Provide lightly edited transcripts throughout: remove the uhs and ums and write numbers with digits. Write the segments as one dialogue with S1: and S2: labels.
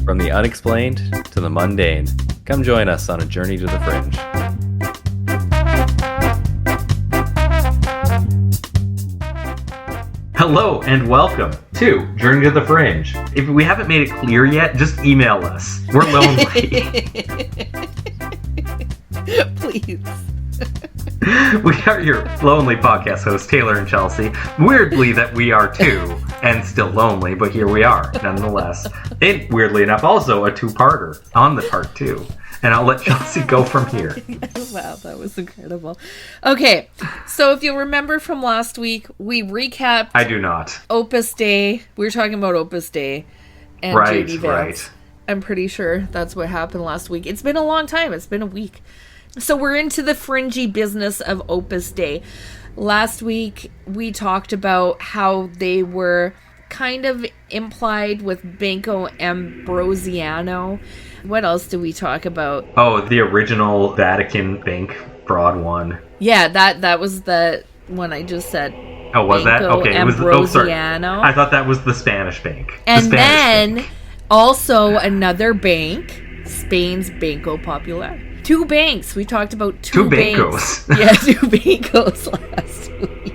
S1: From the unexplained to the mundane, come join us on a journey to the fringe.
S2: Hello and welcome to Journey to the Fringe. If we haven't made it clear yet, just email us. We're lonely.
S3: Please.
S2: We are your lonely podcast hosts, Taylor and Chelsea. Weirdly that we are too, and still lonely, but here we are, nonetheless. And weirdly enough, also a two-parter on the part two. And I'll let Chelsea go from here.
S3: Wow, that was incredible. Okay, so if you'll remember from last week, we recapped...
S2: I do not.
S3: Opus Dei. We were talking about Opus Dei and JD Vance.
S2: Right.
S3: I'm pretty sure that's what happened last week. It's been a long time. It's been a week. So we're into the fringy business of Opus Dei. Last week, we talked about how they were kind of implied with Banco Ambrosiano. What else did we talk about?
S2: Oh, the original Vatican bank fraud one.
S3: Yeah, that was the one I just said.
S2: Oh, was that? Okay.
S3: Ambrosiano.
S2: Sorry. I thought that was the Spanish bank.
S3: And then also another bank, Spain's Banco Popular. Two banks. We talked about two banks. Yeah, two bancos last week.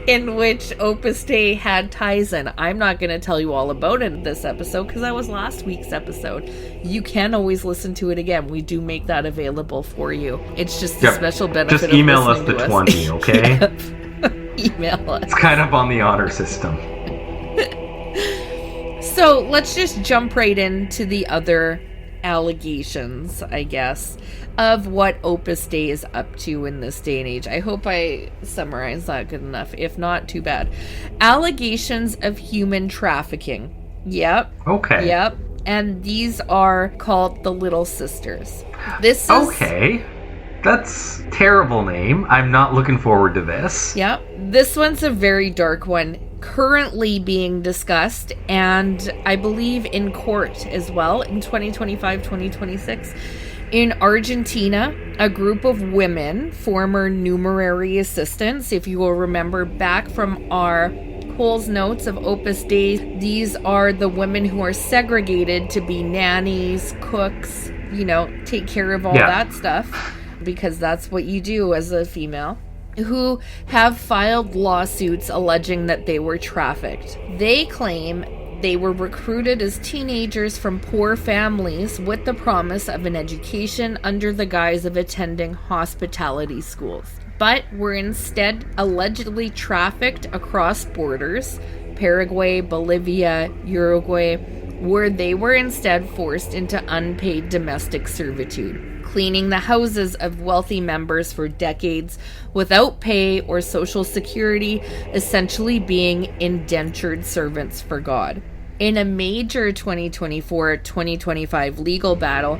S3: In which Opus Dei had ties in. I'm not going to tell you all about it in this episode because that was last week's episode. You can always listen to it again. We do make that available for you. It's just a special benefit.
S2: Just email us the 20, okay?
S3: Email us.
S2: It's kind of on the honor system.
S3: So let's just jump right into the other allegations, I guess, of what Opus Dei is up to in this day and age. I hope I summarized that good enough. If not, too bad. Allegations of human trafficking. Yep.
S2: Okay.
S3: Yep. And these are called the Little Sisters. This is...
S2: Okay. That's a terrible name. I'm not looking forward to this.
S3: Yep. This one's a very dark one. Currently being discussed, and I believe in court as well in 2025, 2026. In Argentina, a group of women, former numerary assistants, if you will remember back from our Cole's notes of Opus Dei, these are the women who are segregated to be nannies, cooks, take care of all that stuff, because that's what you do as a female, who have filed lawsuits alleging that they were trafficked. They claim they were recruited as teenagers from poor families with the promise of an education under the guise of attending hospitality schools, but were instead allegedly trafficked across borders, Paraguay, Bolivia, Uruguay, where they were instead forced into unpaid domestic servitude, cleaning the houses of wealthy members for decades without pay or social security, essentially being indentured servants for God. In a major 2024-2025 legal battle,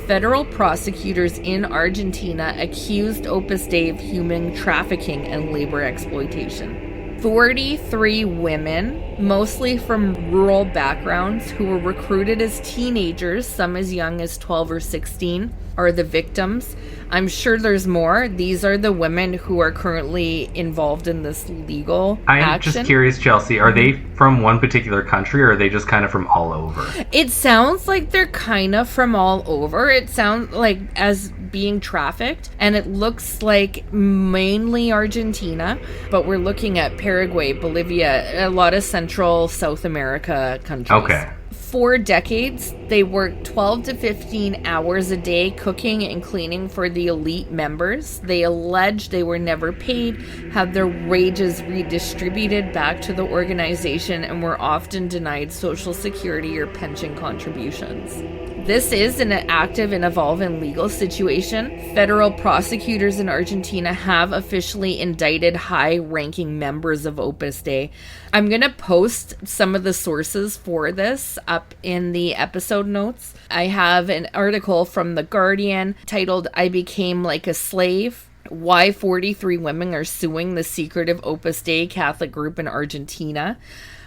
S3: federal prosecutors in Argentina accused Opus Dei of human trafficking and labor exploitation. 43 women, mostly from rural backgrounds, who were recruited as teenagers, some as young as 12 or 16, are the victims. I'm sure there's more. These are the women who are currently involved in this legal action.
S2: I'm just curious, Chelsea, are they from one particular country, or are they just kind of from all over?
S3: It sounds like they're kind of from all over. It sounds like as being trafficked, and it looks like mainly Argentina, but we're looking at Paraguay, Bolivia, a lot of Central South America countries.
S2: Okay.
S3: For decades, they worked 12 to 15 hours a day cooking and cleaning for the elite members. They alleged they were never paid, had their wages redistributed back to the organization, and were often denied Social Security or pension contributions. This is an active and evolving legal situation. Federal prosecutors in Argentina have officially indicted high-ranking members of Opus Dei. I'm going to post some of the sources for this up in the episode notes. I have an article from The Guardian titled, "I Became Like a Slave: Why 43 Women Are Suing the Secretive Opus Dei Catholic Group in Argentina."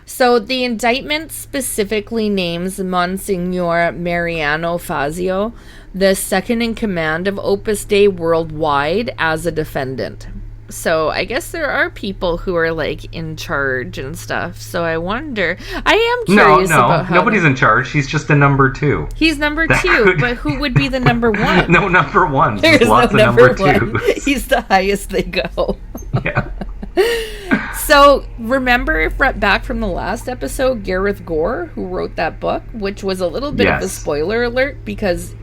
S3: So the indictment specifically names Monsignor Mariano Fazio, the second in command of Opus Dei worldwide, as a defendant. So I guess there are people who are like in charge and stuff. So I wonder. I am curious about how
S2: nobody's in charge. He's just a number 2.
S3: He's number 2, but who would be the number 1?
S2: No number 1.
S3: There's
S2: lots
S3: no
S2: of number
S3: one.
S2: 2s.
S3: He's the highest they go.
S2: Yeah.
S3: So remember back from the last episode, Gareth Gore, who wrote that book, which was a little bit of a spoiler alert, because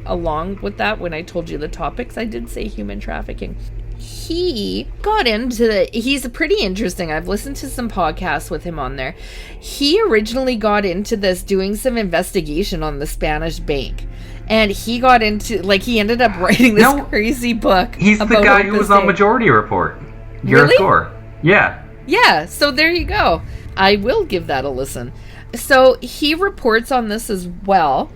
S3: along with that, when I told you the topics, I did say human trafficking. He got into he's pretty interesting. I've listened to some podcasts with him on there. He originally got into this doing some investigation on the Spanish bank. And he got into, he ended up writing this crazy book.
S2: He's the guy who was on Majority Report. Gareth Gore. Yeah.
S3: Yeah, so there you go. I will give that a listen. So he reports on this as well.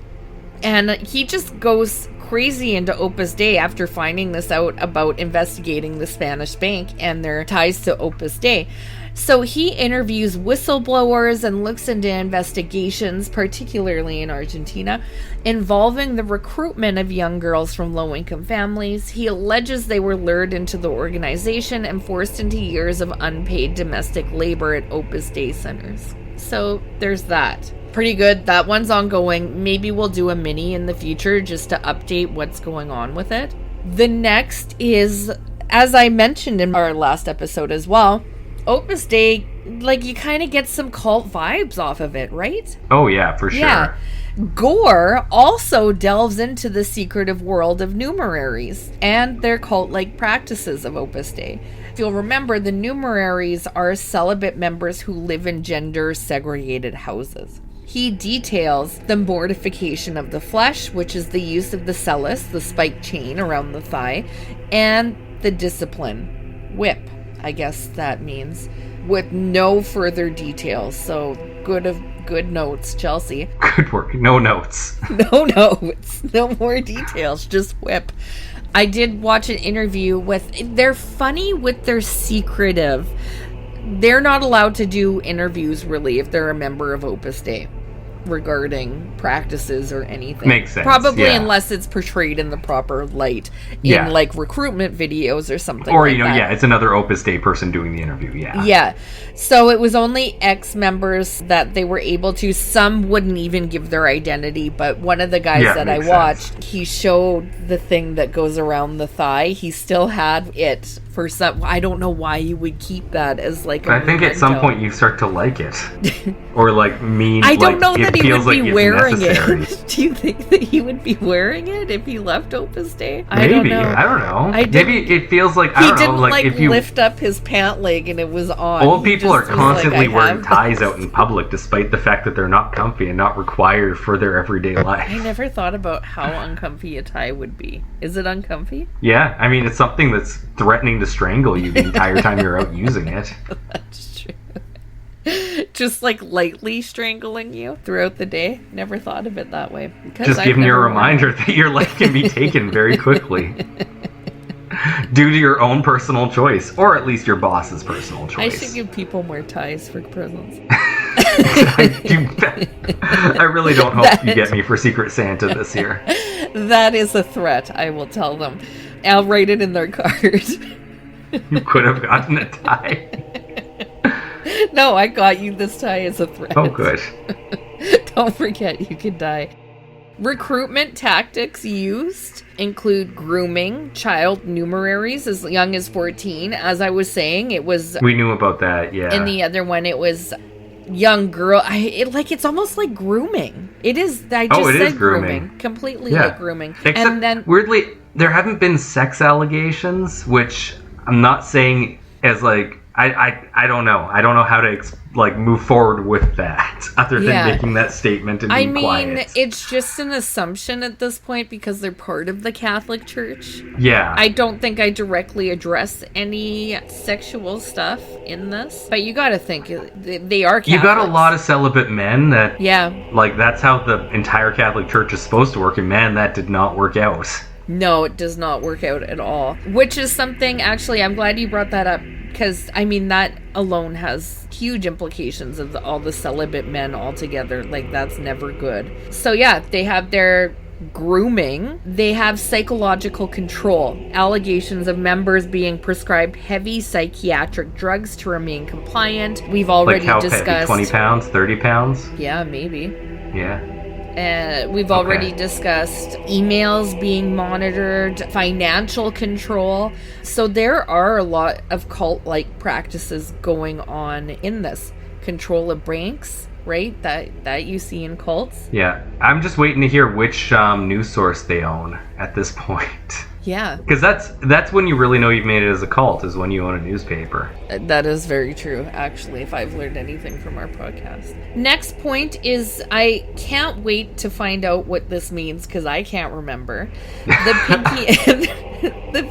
S3: And he just goes crazy into Opus Dei after finding this out about investigating the Spanish bank and their ties to Opus Dei. So he interviews whistleblowers and looks into investigations, particularly in Argentina, involving the recruitment of young girls from low-income families. He alleges they were lured into the organization and forced into years of unpaid domestic labor at Opus Dei centers. So there's that. Pretty good. That one's ongoing. Maybe we'll do a mini in the future just to update what's going on with it. The next is, as I mentioned in our last episode as well, Opus Dei, you kind of get some cult vibes off of it, right?
S2: Oh, yeah, for sure. Yeah.
S3: Gore also delves into the secretive world of numeraries and their cult-like practices of Opus Dei. If you'll remember, the numeraries are celibate members who live in gender-segregated houses. He details the mortification of the flesh, which is the use of the cellus, the spiked chain around the thigh, and the discipline, whip, I guess that means, with no further details. So good notes, Chelsea.
S2: Good work. No notes.
S3: No notes. No more details. Just whip. I did watch an interview they're funny with their secretive. They're not allowed to do interviews, really, if they're a member of Opus Dei regarding practices or anything.
S2: Makes sense.
S3: Probably unless it's portrayed in the proper light in recruitment videos or something. Or,
S2: it's another Opus Dei person doing the interview. Yeah.
S3: Yeah. So it was only ex-members that they were able to. Some wouldn't even give their identity, but one of the guys that I watched, he showed the thing that goes around the thigh. He still had it for some. I don't know why you would keep that as I
S2: think at some point you start to like it. Or
S3: I don't know that he would be wearing it. Do you think that he would be wearing it if he left Opus Dei?
S2: I don't know. Maybe it feels like, I don't know.
S3: He didn't lift up his pant leg and it was on.
S2: Old people are constantly wearing ties out in public, despite the fact that they're not comfy and not required for their everyday life.
S3: I never thought about how uncomfy a tie would be. Is it uncomfy?
S2: Yeah, I mean, it's something that's threatening to strangle you the entire time you're out using it.
S3: That's true. Just lightly strangling you throughout the day. Never thought of it that way.
S2: Just giving you a reminder that your life can be taken very quickly. Due to your own personal choice, or at least your boss's personal choice.
S3: I should give people more ties for presents.
S2: I really don't hope you get me for Secret Santa this year.
S3: That is a threat, I will tell them. I'll write it in their card.
S2: You could have gotten a tie.
S3: No, I got you this tie as a threat.
S2: Oh, good.
S3: Don't forget, you could die. Recruitment tactics used include grooming child numeraries as young as 14. As I was saying, it was...
S2: We knew about that, yeah.
S3: And the other one, it was young girl. It's almost like grooming. It is. I just said grooming. Completely like grooming.
S2: Except,
S3: and then
S2: weirdly, there haven't been sex allegations, which I'm not saying as I don't know. I don't know how to move forward with that other than making that statement and being quiet.
S3: It's just an assumption at this point because they're part of the Catholic Church.
S2: Yeah.
S3: I don't think I directly address any sexual stuff in this. But you got to think they are Catholics.
S2: You got a lot of celibate men that that's how the entire Catholic Church is supposed to work, and man, that did not work out.
S3: No, it does not work out at all. Which is something, actually, I'm glad you brought that up. Because, that alone has huge implications of all the celibate men altogether. That's never good. So, they have their grooming. They have psychological control, allegations of members being prescribed heavy psychiatric drugs to remain compliant. We've already
S2: like how
S3: discussed
S2: heavy, 20 pounds, 30 pounds?
S3: Yeah, maybe.
S2: Yeah.
S3: We've already discussed emails being monitored, financial control. So there are a lot of cult-like practices going on in this. Control of banks, right? That you see in cults.
S2: Yeah. I'm just waiting to hear which news source they own at this point.
S3: Yeah.
S2: Because that's when you really know you've made it as a cult, is when you own a newspaper.
S3: That is very true, actually, if I've learned anything from our podcast. Next point is I can't wait to find out what this means, because I can't remember. The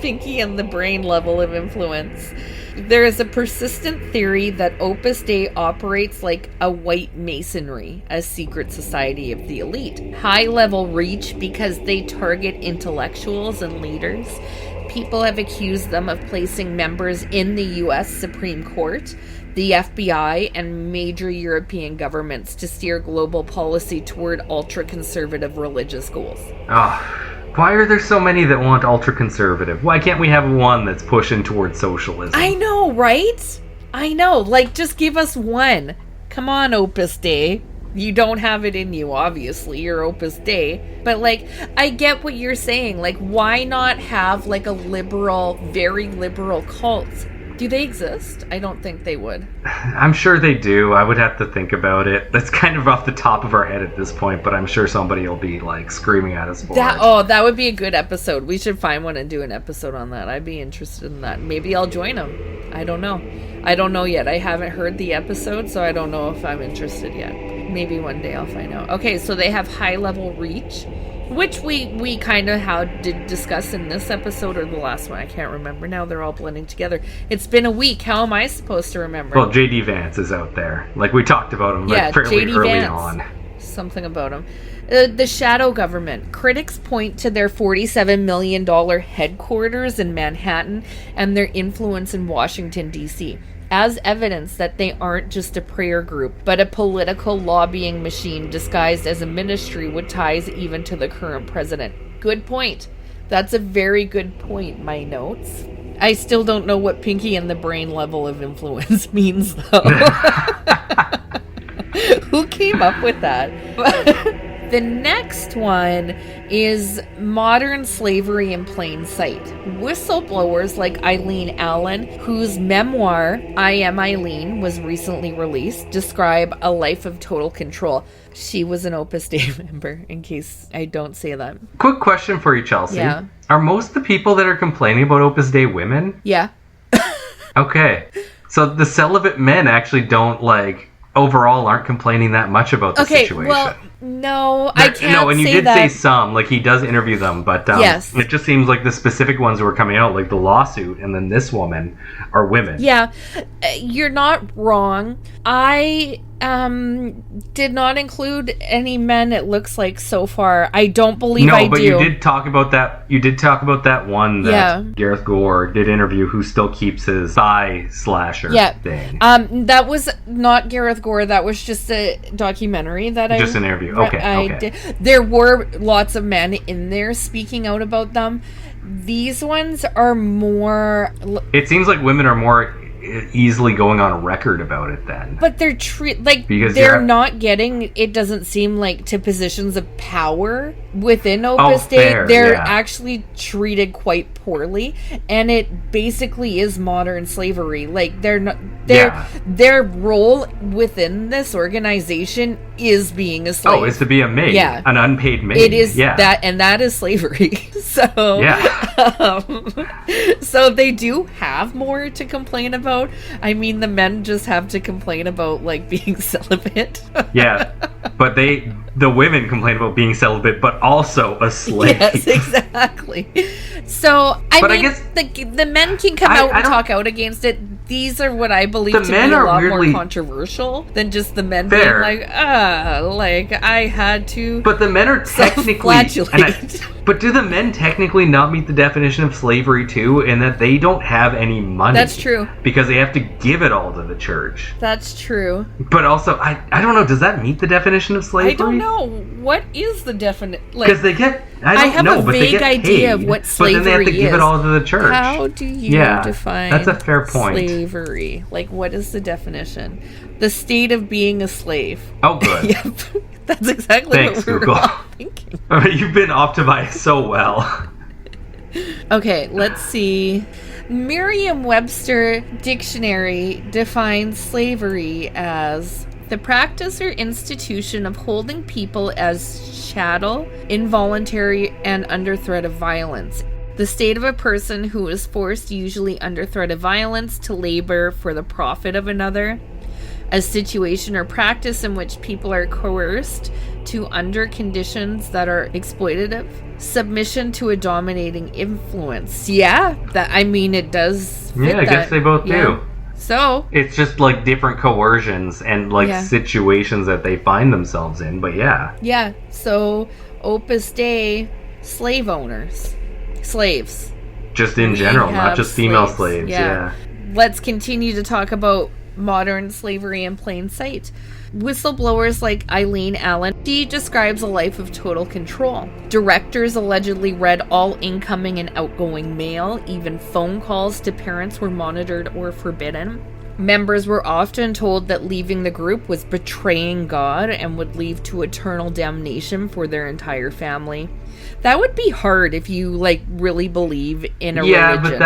S3: pinky and the brain level of influence. There is a persistent theory that Opus Dei operates like a white masonry, a secret society of the elite. High-level reach because they target intellectuals and leaders. People have accused them of placing members in the U.S. Supreme Court, the FBI, and major European governments to steer global policy toward ultra-conservative religious goals.
S2: Why are there so many that want ultra-conservative? Why can't we have one that's pushing towards socialism?
S3: I know, right? I know. Like, just give us one. Come on, Opus Dei. You don't have it in you, obviously. You're Opus Dei. But, like, I get what you're saying. Like, why not have, like, a liberal, very liberal cult? Do they exist? I don't think they would.
S2: I'm sure they do. I would have to think about it. That's kind of off the top of our head at this point, but I'm sure somebody will be, like, screaming at us for it.
S3: That would be a good episode. We should find one and do an episode on that. I'd be interested in that. Maybe I'll join them. I don't know. I don't know yet. I haven't heard the episode, so I don't know if I'm interested yet. Maybe one day I'll find out. Okay, so they have high-level reach, which we kind of did discuss in this episode or the last one. I can't remember now. They're all blending together. It's been a week. How am I supposed to remember?
S2: Well, J.D. Vance is out there. Like, we talked about him fairly
S3: J.D.
S2: early
S3: Vance.
S2: on.
S3: Something about him. The shadow government. Critics point to their $47 million headquarters in Manhattan and their influence in Washington, D.C. as evidence that they aren't just a prayer group, but a political lobbying machine disguised as a ministry with ties even to the current president. Good point. That's a very good point, my notes. I still don't know what pinky and the brain level of influence means, though. Who came up with that? The next one is modern slavery in plain sight. Whistleblowers like Eileen Allen, whose memoir, I Am Eileen, was recently released, describe a life of total control. She was an Opus Dei member, in case I don't say that.
S2: Quick question for you, Chelsea.
S3: Yeah.
S2: Are most of the people that are complaining about Opus Dei women?
S3: Yeah.
S2: Okay. So the celibate men actually don't, like, overall aren't complaining that much about the situation.
S3: Well, no, I can't say that.
S2: No, and you did say some, like he does interview them, but
S3: yes.
S2: It just seems like the specific ones who are coming out, like the lawsuit and then this woman, are women.
S3: Yeah, you're not wrong. I did not include any men, it looks like, so far. I don't believe I do.
S2: No, but you did talk about that. You did talk about that one that Gareth Gore did interview, who still keeps his thigh slasher thing.
S3: That was not Gareth Gore. That was just a documentary that
S2: just an interview. Okay.
S3: did. There were lots of men in there speaking out about them. These ones are more...
S2: It seems like women are more easily going on record about it then.
S3: But they're they're not getting, it doesn't seem like, to positions of power within Opus Dei. They're actually treated quite poorly, and it basically is modern slavery. Like, they're not, their role within this organization is being a slave.
S2: Oh, is to be a maid. Yeah. An unpaid maid.
S3: It is that, and that is slavery. So so they do have more to complain about. I mean, the men just have to complain about, like, being celibate.
S2: Yeah, but the women complain about being celibate, but also a slave.
S3: Yes, exactly. So, I guess the men can come out and talk out against it. These are what I believe to be a lot more controversial than just the men being like, I had to.
S2: But the men are technically...
S3: flagellate.
S2: But do the men technically not meet the definition of slavery too, in that they don't have any money?
S3: That's true.
S2: Because they have to give it all to the church.
S3: That's true.
S2: But also, I don't know, does that meet the definition of slavery?
S3: I don't know. What is the definition?
S2: Because they get,
S3: I have a vague idea of what slavery is.
S2: But then they have to give it all to the church.
S3: How do you define
S2: that's a fair point.
S3: Slavery? Like, what is the definition? The state of being a slave.
S2: Oh, good.
S3: Yep. That's exactly
S2: Thanks,
S3: what we
S2: Google.
S3: were all thinking.
S2: You've been optimized so well.
S3: Okay, let's see. Merriam-Webster Dictionary defines slavery as the practice or institution of holding people as chattel, involuntary, and under threat of violence. The state of a person who is forced, usually under threat of violence, to labor for the profit of another. A situation or practice in which people are coerced to under conditions that are exploitative. Submission to a dominating influence. Yeah, it does fit
S2: I guess they both do.
S3: So
S2: it's just like different coercions and situations that they find themselves in, but yeah. So
S3: Opus Dei, slave owners. Slaves.
S2: Just in general, not just female slaves. Yeah.
S3: Let's continue to talk about modern slavery in plain sight. Whistleblowers like Eileen Allen, she describes a life of total control. Directors allegedly read all incoming and outgoing mail. Even phone calls to parents were monitored or forbidden. Members were often told that leaving the group was betraying God and would lead to eternal damnation for their entire family. That would be hard if you really believe in a religion.
S2: Yeah, but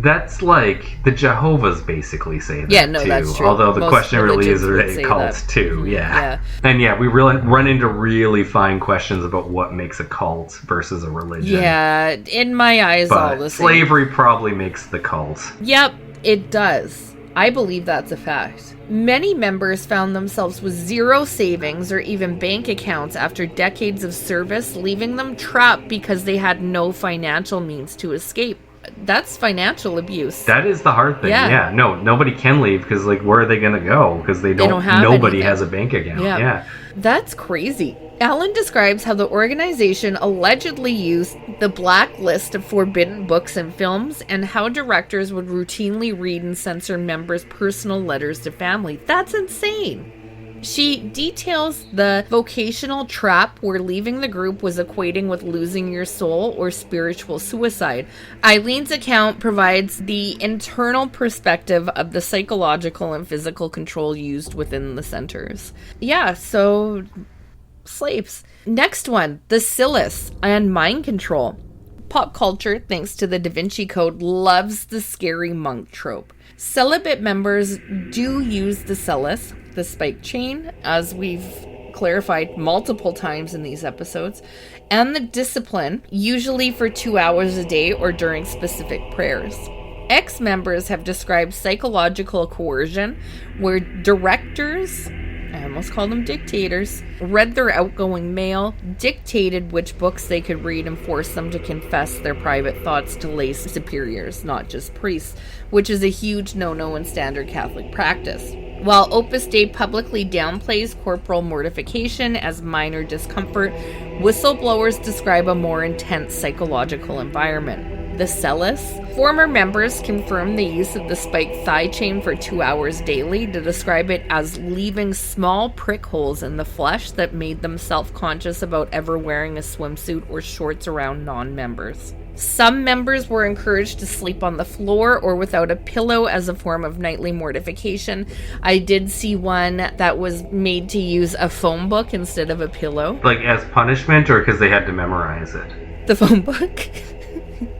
S2: that's like the Jehovah's basically say that too.
S3: That's true.
S2: Although the
S3: Most
S2: question really is, are
S3: religions
S2: they
S3: would say
S2: cults
S3: that.
S2: too?
S3: Mm-hmm.
S2: Yeah. And we really run into really fine questions about what makes a cult versus a religion.
S3: Yeah, in my eyes, all the same.
S2: Slavery probably makes the cult.
S3: Yep, it does. I believe that's a fact. Many members found themselves with zero savings or even bank accounts after decades of service, leaving them trapped because they had no financial means to escape. That's financial abuse.
S2: That is the hard thing. Yeah. No, nobody can leave because where are they going to go? Because they don't have nobody anything. Has a bank account. Yeah.
S3: That's crazy. Allen describes how the organization allegedly used the blacklist of forbidden books and films, and how directors would routinely read and censor members' personal letters to family. That's insane. She details the vocational trap where leaving the group was equating with losing your soul or spiritual suicide. Eileen's account provides the internal perspective of the psychological and physical control used within the centers. Yeah, so slaves. Next one, the Silas and mind control. Pop culture, thanks to the Da Vinci Code, loves the scary monk trope. Celibate members do use the Silas, the spike chain, as we've clarified multiple times in these episodes, and the discipline, usually for 2 hours a day or during specific prayers. Ex-members have described psychological coercion, where directors, I almost called them dictators, read their outgoing mail, dictated which books they could read, and forced them to confess their private thoughts to lay superiors, not just priests, which is a huge no-no in standard Catholic practice. While Opus Dei publicly downplays corporal mortification as minor discomfort, whistleblowers describe a more intense psychological environment. The Celis. Former members confirm the use of the spiked thigh chain for 2 hours daily to describe it as leaving small prick holes in the flesh that made them self-conscious about ever wearing a swimsuit or shorts around non-members. Some members were encouraged to sleep on the floor or without a pillow as a form of nightly mortification. I did see one that was made to use a phone book instead of a pillow.
S2: Like as punishment or because they had to memorize it?
S3: The phone book?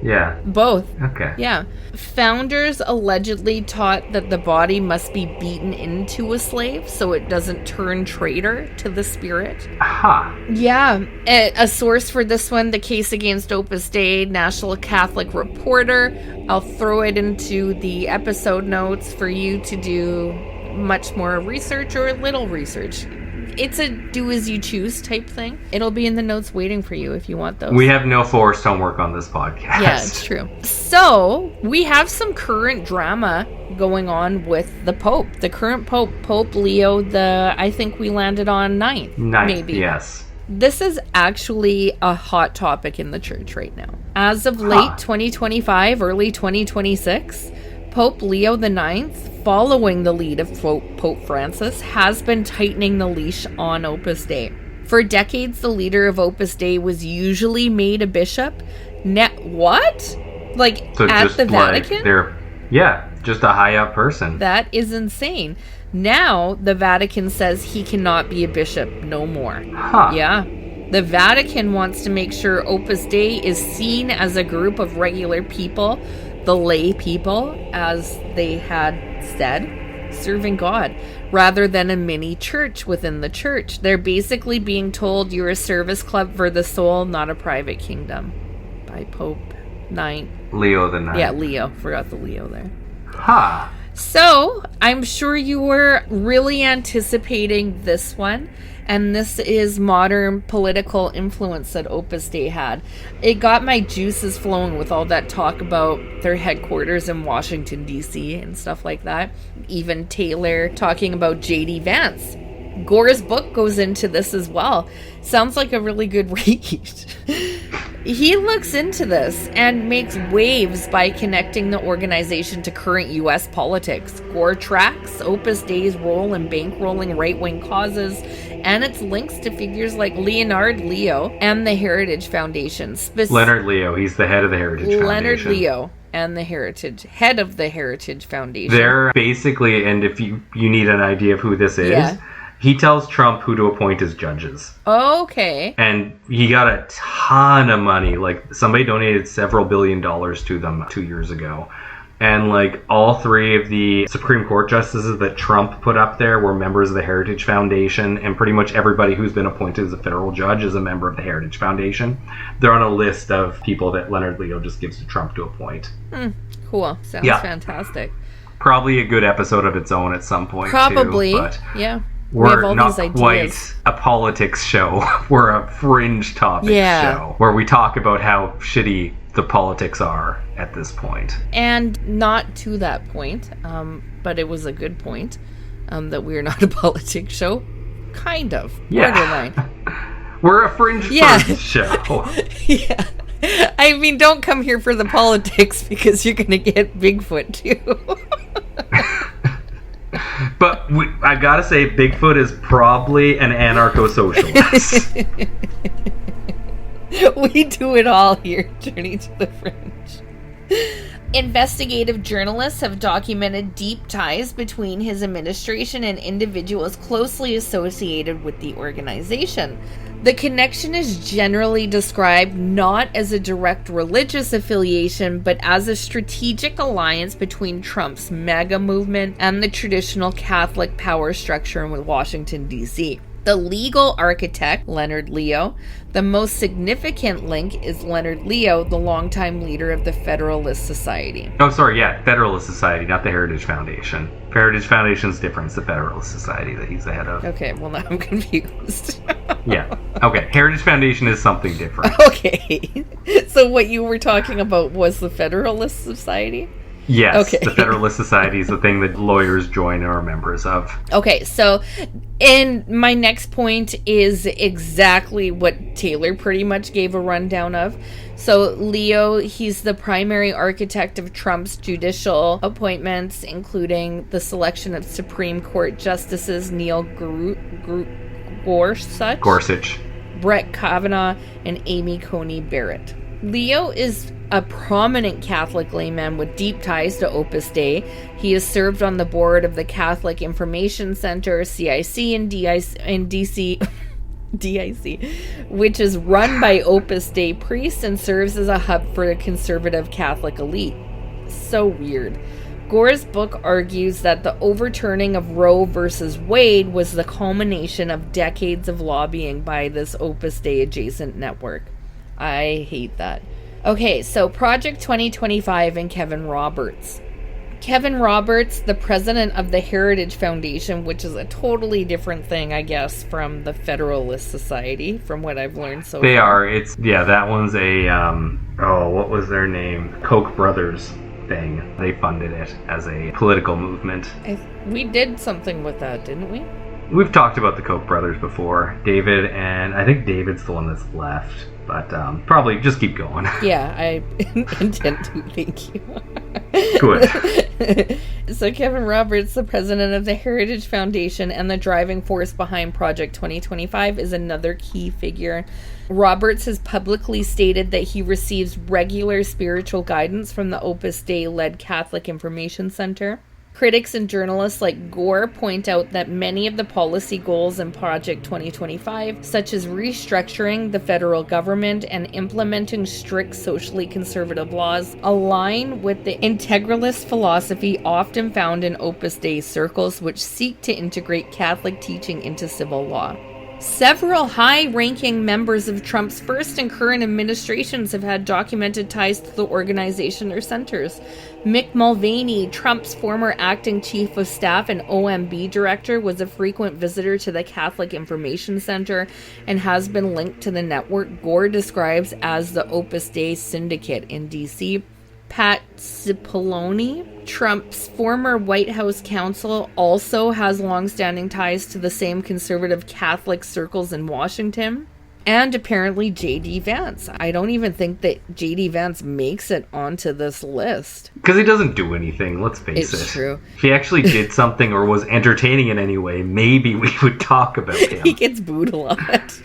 S2: Yeah.
S3: Both.
S2: Okay.
S3: Yeah. Founders allegedly taught that the body must be beaten into a slave so it doesn't turn traitor to the spirit.
S2: Aha.
S3: Yeah. A source for this one, the case against Opus Dei, National Catholic Reporter. I'll throw it into the episode notes for you to do much more research or little research. It's a do-as-you-choose type thing. It'll be in the notes waiting for you if you want those.
S2: We have no forced homework on this podcast.
S3: Yeah, it's true. So, we have some current drama going on with the Pope. The current Pope, Pope Leo, I think we landed on 9th.
S2: Ninth,
S3: maybe.
S2: yes.
S3: This is actually a hot topic in the church right now. As of late 2025, early 2026, Pope Leo IX, following the lead of Pope Francis, has been tightening the leash on Opus Dei. For decades, the leader of Opus Dei was usually made a bishop. What? Like, so at the Vatican?
S2: Just a high-up person.
S3: That is insane. Now, the Vatican says he cannot be a bishop no more. Yeah. The Vatican wants to make sure Opus Dei is seen as a group of regular people, the lay people, as they had said, serving God, rather than a mini church within the church. They're basically being told you're a service club for the soul, not a private kingdom. By Pope IX.
S2: Leo the Ninth.
S3: Yeah, Leo. Forgot the Leo there.
S2: So,
S3: I'm sure you were really anticipating this one, and this is modern political influence that Opus Dei had. It got my juices flowing with all that talk about their headquarters in Washington, D.C. and stuff like that. Even Taylor talking about J.D. Vance. Gore's book goes into this as well. Sounds like a really good read. He looks into this and makes waves by connecting the organization to current U.S. politics. Gore tracks Opus Dei's role in bankrolling right-wing causes and its links to figures like Leonard Leo and the Heritage Foundation.
S2: Leonard Leo, he's the head of the Heritage Foundation.
S3: Leonard Leo and the head of the Heritage Foundation.
S2: They're basically, and if you need an idea of who this is, he tells Trump who to appoint as judges.
S3: Okay.
S2: And he got a ton of money. Like, somebody donated several $1 billion to them 2 years ago. And, like, all three of the Supreme Court justices that Trump put up there were members of the Heritage Foundation. And pretty much everybody who's been appointed as a federal judge is a member of the Heritage Foundation. They're on a list of people that Leonard Leo just gives to Trump to appoint.
S3: Cool. Sounds fantastic.
S2: Probably a good episode of its own at some point,
S3: Probably,
S2: too, but
S3: yeah.
S2: We're not quite a politics show. We're a fringe topic show where we talk about how shitty the politics are at this point.
S3: And not to that point, but it was a good point, that we're not a politics show. Kind of. Borderline.
S2: We're a fringe show.
S3: Yeah. I mean, don't come here for the politics because you're going to get Bigfoot too.
S2: But I gotta say, Bigfoot is probably an anarcho-socialist.
S3: We do it all here, Journey to the Fringe. Investigative journalists have documented deep ties between his administration and individuals closely associated with the organization. The connection is generally described not as a direct religious affiliation, but as a strategic alliance between Trump's MAGA movement and the traditional Catholic power structure in Washington, D.C. The legal architect, Leonard Leo. The most significant link is Leonard Leo, the longtime leader of the Federalist Society.
S2: Oh, sorry, Federalist Society, not the Heritage Foundation. Heritage Foundation's different. It's the Federalist Society that he's the head of.
S3: Okay, well now I'm confused.
S2: Okay, Heritage Foundation is something different.
S3: Okay, so what you were talking about was the Federalist Society?
S2: Yes, okay. The Federalist Society is the thing that lawyers join and are members of.
S3: Okay, so, and my next point is exactly what Taylor pretty much gave a rundown of. So, Leo, he's the primary architect of Trump's judicial appointments, including the selection of Supreme Court Justices Neil Gorsuch, Brett Kavanaugh, and Amy Coney Barrett. Leo is a prominent Catholic layman with deep ties to Opus Dei. He has served on the board of the Catholic Information Center, CIC, in DC, DIC, which is run by Opus Dei priests and serves as a hub for the conservative Catholic elite. So weird. Gore's book argues that the overturning of Roe versus Wade was the culmination of decades of lobbying by this Opus Dei adjacent network. I hate that. Okay, so Project 2025 and Kevin Roberts. Kevin Roberts, the president of the Heritage Foundation, which is a totally different thing, I guess, from the Federalist Society, from what I've learned so far.
S2: They are. It's, that one's a, what was their name? Koch brothers thing. They funded it as a political movement.
S3: We did something with that, didn't we?
S2: we've talked about the Koch brothers before, David, and I think David's the one that's left. But probably just keep going.
S3: Yeah, I intend to. Thank you.
S2: Good.
S3: So Kevin Roberts, the president of the Heritage Foundation and the driving force behind Project 2025, is another key figure. Roberts has publicly stated that he receives regular spiritual guidance from the Opus Dei-led Catholic Information Center. Critics and journalists like Gore point out that many of the policy goals in Project 2025, such as restructuring the federal government and implementing strict socially conservative laws, align with the integralist philosophy often found in Opus Dei circles, which seek to integrate Catholic teaching into civil law. Several high-ranking members of Trump's first and current administrations have had documented ties to the organization or centers. Mick Mulvaney, Trump's former acting chief of staff and OMB director, was a frequent visitor to the Catholic Information Center and has been linked to the network Gore describes as the Opus Dei Syndicate in D.C. Pat Cipollone, Trump's former White House counsel, also has long-standing ties to the same conservative Catholic circles in Washington. And apparently J.D. Vance. I don't even think that J.D. Vance makes it onto this list.
S2: Because he doesn't do anything, let's face it.
S3: It's true.
S2: If he actually did something or was entertaining in any way, maybe we would talk about him.
S3: He gets booed a lot.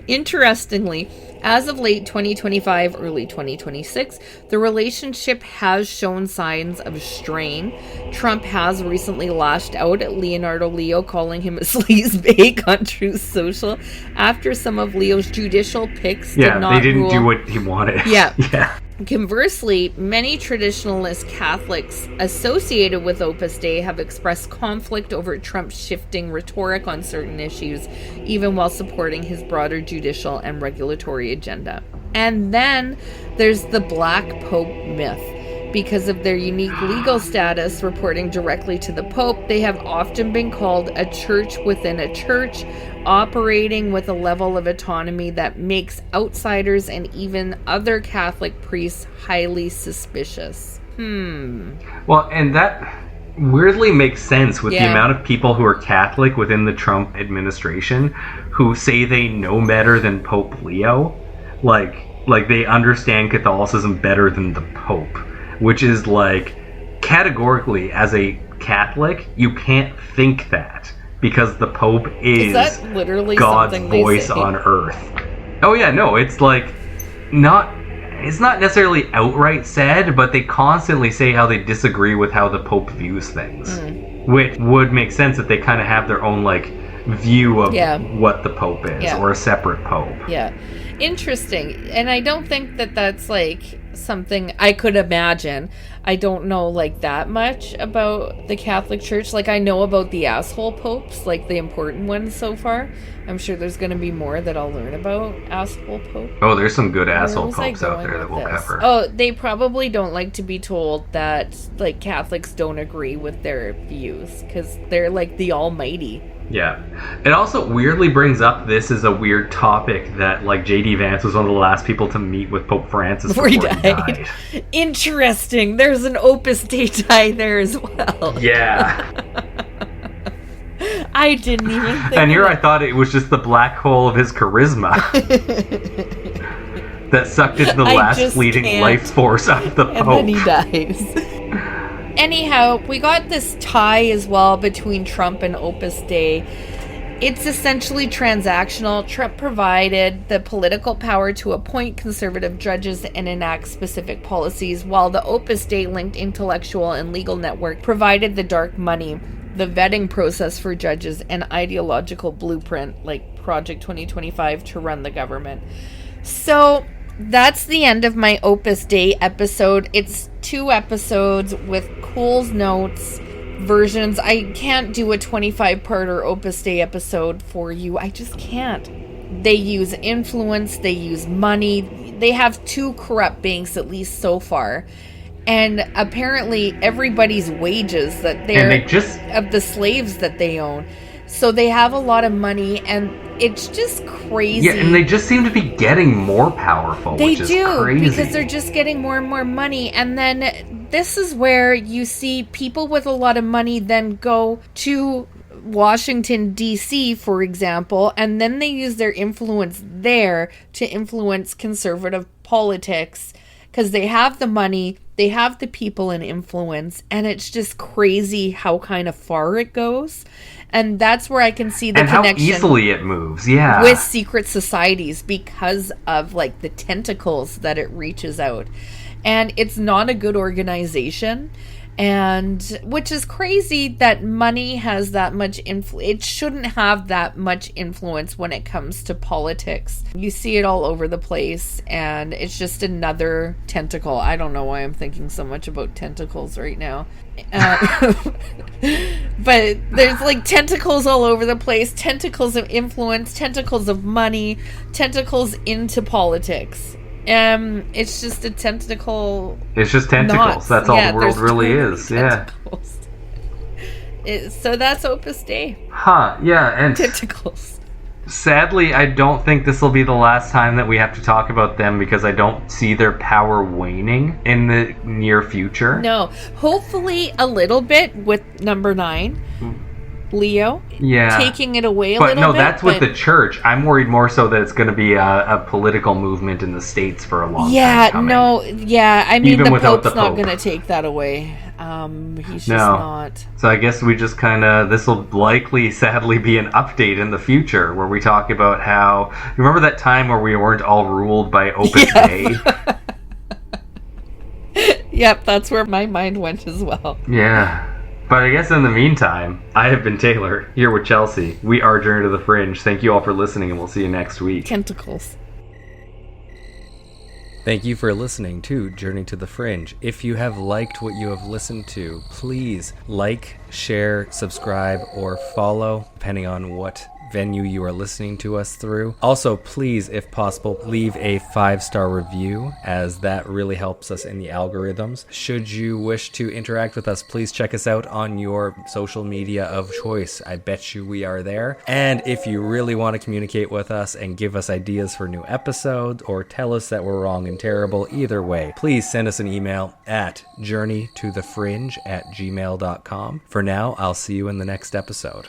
S3: Interestingly, as of late 2025, early 2026, the relationship has shown signs of strain. Trump has recently lashed out at Leonardo Leo, calling him a sleazebag on Truth Social after some of Leo's judicial picks did not
S2: they didn't
S3: rule.
S2: do what he wanted.
S3: Yeah. Conversely, many traditionalist Catholics associated with Opus Dei have expressed conflict over Trump's shifting rhetoric on certain issues, even while supporting his broader judicial and regulatory agenda. And then there's the Black Pope myth. Because of their unique legal status, reporting directly to the Pope, they have often been called a church within a church, operating with a level of autonomy that makes outsiders and even other Catholic priests highly suspicious.
S2: Well, and that weirdly makes sense with the amount of people who are Catholic within the Trump administration who say they know better than Pope Leo. Like they understand Catholicism better than the Pope. Which is like, categorically, as a Catholic, you can't think that. Because the Pope is
S3: that literally
S2: God's
S3: something they
S2: voice
S3: say?
S2: on earth. Oh yeah, no, it's like, it's not necessarily outright said, but they constantly say how they disagree with how the Pope views things. Which would make sense if they kind of have their own, like, view of what the Pope is, or a separate Pope.
S3: Yeah. Interesting. And I don't think that that's, like, something I could imagine. I don't know, like, that much about the Catholic Church. Like, I know about the asshole popes, like, the important ones so far. I'm sure there's going to be more that I'll learn about asshole pope.
S2: Oh, there's some good asshole popes out there that we'll cover.
S3: Oh, they probably don't like to be told that, like, Catholics don't agree with their views, because they're, like, the almighty.
S2: Yeah. It also weirdly brings up this as a weird topic that, like, J.D. Vance was one of the last people to meet with Pope Francis before he died.
S3: Interesting. There's an Opus Dei tie there as well.
S2: Yeah.
S3: I didn't even think
S2: And here I thought it was just the black hole of his charisma that sucked into the last fleeting life force of the Pope.
S3: And then he dies. Anyhow, we got this tie as well between Trump and Opus Dei. It's essentially transactional. Trump provided the political power to appoint conservative judges and enact specific policies, while the Opus Dei-linked intellectual and legal network provided the dark money, the vetting process for judges, and ideological blueprint, like Project 2025, to run the government. So that's the end of my Opus Dei episode. It's 2 episodes with Cool's notes versions. I can't do a 25-parter Opus Dei episode for you. I just can't. They use influence. They use money. They have 2 corrupt banks, at least so far. And apparently everybody's wages that they're of the slaves that they own. So they have a lot of money, and it's just crazy.
S2: Yeah, and they just seem to be getting more powerful, which is crazy.
S3: Because they're just getting more and more money, and then this is where you see people with a lot of money then go to Washington, D.C., for example, and then they use their influence there to influence conservative politics because they have the money, they have the people and influence, and it's just crazy how kind of far it goes. And that's where I can see the connection.
S2: And how easily it moves, yeah.
S3: With secret societies because of, like, the tentacles that it reaches out. And it's not a good organization. And which is crazy that money has that much influence. It shouldn't have that much influence when it comes to politics. You see it all over the place, and it's just another tentacle. I don't know why I'm thinking so much about tentacles right now. But there's like tentacles all over the place, tentacles of influence, tentacles of money, tentacles into politics. It's just a tentacle.
S2: It's just tentacles.
S3: Knots.
S2: That's all the world really is.
S3: Tentacles. So that's Opus Dei.
S2: Huh, yeah, and
S3: tentacles.
S2: Sadly, I don't think this will be the last time that we have to talk about them because I don't see their power waning in the near future.
S3: No, hopefully a little bit with number 9. Leo, taking it away a little bit.
S2: No, that's with the church. I'm worried more so that it's going to be a political movement in the States for a long time coming.
S3: I mean, even the Pope's not going to take that away. He's just not.
S2: So I guess we just kind of, this will likely, sadly, be an update in the future where we talk about how, remember that time where we weren't all ruled by Opus Dei?
S3: Yep, that's where my mind went as well.
S2: Yeah. But I guess in the meantime, I have been Taylor, here with Chelsea. We are Journey to the Fringe. Thank you all for listening, and we'll see you next week.
S3: Tentacles.
S1: Thank you for listening to Journey to the Fringe. If you have liked what you have listened to, please like, share, subscribe, or follow, depending on what venue you are listening to us through. Also, please, if possible, leave a 5-star review, as that really helps us in the algorithms. Should you wish to interact with us, please check us out on your social media of choice. I bet you we are there. And if you really want to communicate with us and give us ideas for new episodes or tell us that we're wrong and terrible, either way, please send us an email at journeytothefringe@gmail.com. For now, I'll see you in the next episode.